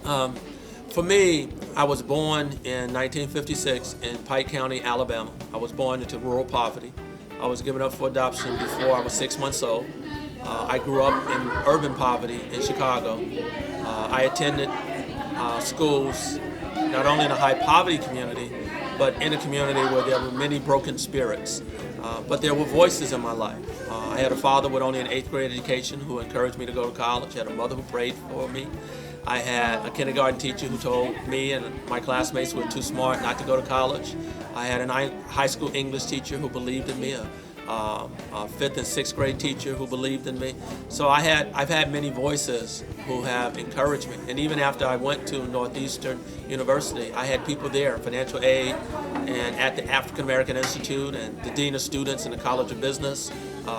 For me, I was born in 1956 in Pike County, Alabama. I was born into rural poverty. I was given up for adoption before I was 6 months old. I grew up in urban poverty in Chicago. I attended schools not only in a high poverty community, but in a community where there were many broken spirits. But there were voices in my life. I had a father with only an 8th grade education who encouraged me to go to college. I had a mother who prayed for me. I had a kindergarten teacher who told me and my classmates were too smart not to go to college. I had a high school English teacher who believed in me, a 5th and 6th grade teacher who believed in me. So I've had many voices who have encouraged me. And even after I went to Northeastern University, I had people there, financial aid, and at the African American Institute, and the Dean of Students in the College of Business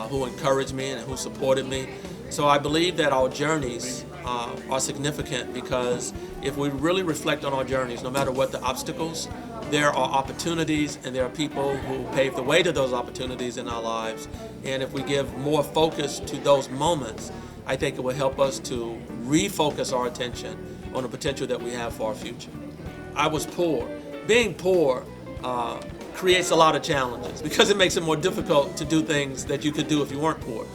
who encouraged me and who supported me. So I believe that our journeys are significant, because if we really reflect on our journeys, no matter what the obstacles, there are opportunities and there are people who pave the way to those opportunities in our lives. And if we give more focus to those moments, I think it will help us to refocus our attention on the potential that we have for our future. I was poor. Being poor creates a lot of challenges because it makes it more difficult to do things that you could do if you weren't poor.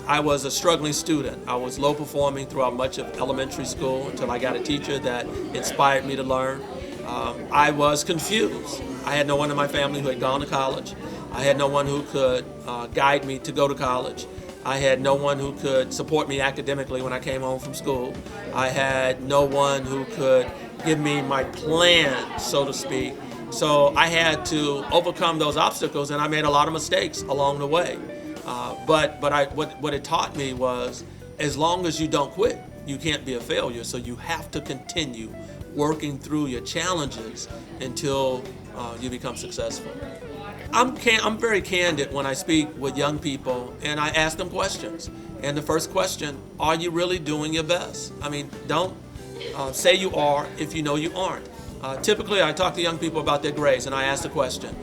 I was a struggling student. I was low performing throughout much of elementary school until I got a teacher that inspired me to learn. I was confused. I had no one in my family who had gone to college. I had no one who could guide me to go to college. I had no one who could support me academically when I came home from school. I had no one who could give me my plan, so to speak. So I had to overcome those obstacles, and I made a lot of mistakes along the way. But what it taught me was, as long as you don't quit, you can't be a failure. So you have to continue working through your challenges until you become successful. I'm very candid when I speak with young people, and I ask them questions. And the first question, are you really doing your best? I mean, don't say you are if you know you aren't. Typically, I talk to young people about their grades, and I ask the question,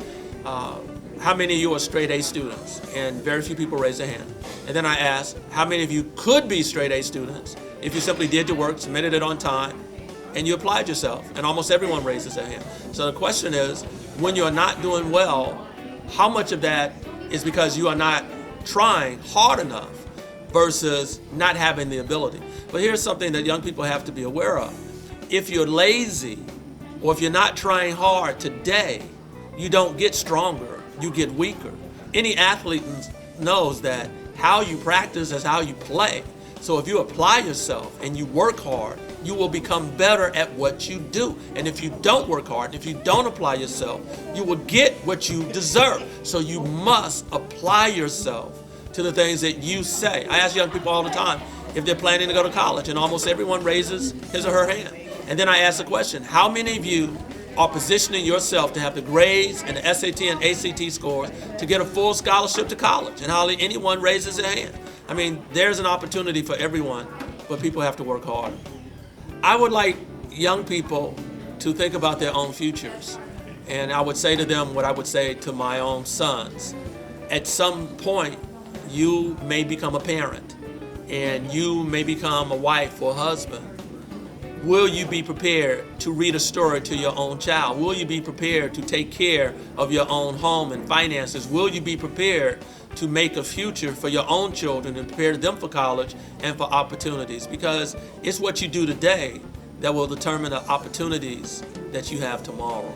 how many of you are straight A students? And very few people raise their hand. And then I ask, how many of you could be straight A students if you simply did your work, submitted it on time, and you applied yourself? And almost everyone raises their hand. So the question is, when you're not doing well, how much of that is because you are not trying hard enough versus not having the ability? But here's something that young people have to be aware of. If you're lazy, or if you're not trying hard today, you don't get stronger, you get weaker. Any athlete knows that how you practice is how you play. So if you apply yourself and you work hard, you will become better at what you do. And if you don't work hard, if you don't apply yourself, you will get what you deserve. So you must apply yourself to the things that you say. I ask young people all the time if they're planning to go to college, and almost everyone raises his or her hand. And then I ask the question, how many of you are positioning yourself to have the grades and the SAT and ACT scores to get a full scholarship to college? And hardly anyone raises their hand. I mean, there's an opportunity for everyone, but people have to work hard. I would like young people to think about their own futures. And I would say to them what I would say to my own sons. At some point, you may become a parent, and you may become a wife or a husband. Will you be prepared to read a story to your own child? Will you be prepared to take care of your own home and finances? Will you be prepared to make a future for your own children and prepare them for college and for opportunities? Because it's what you do today that will determine the opportunities that you have tomorrow.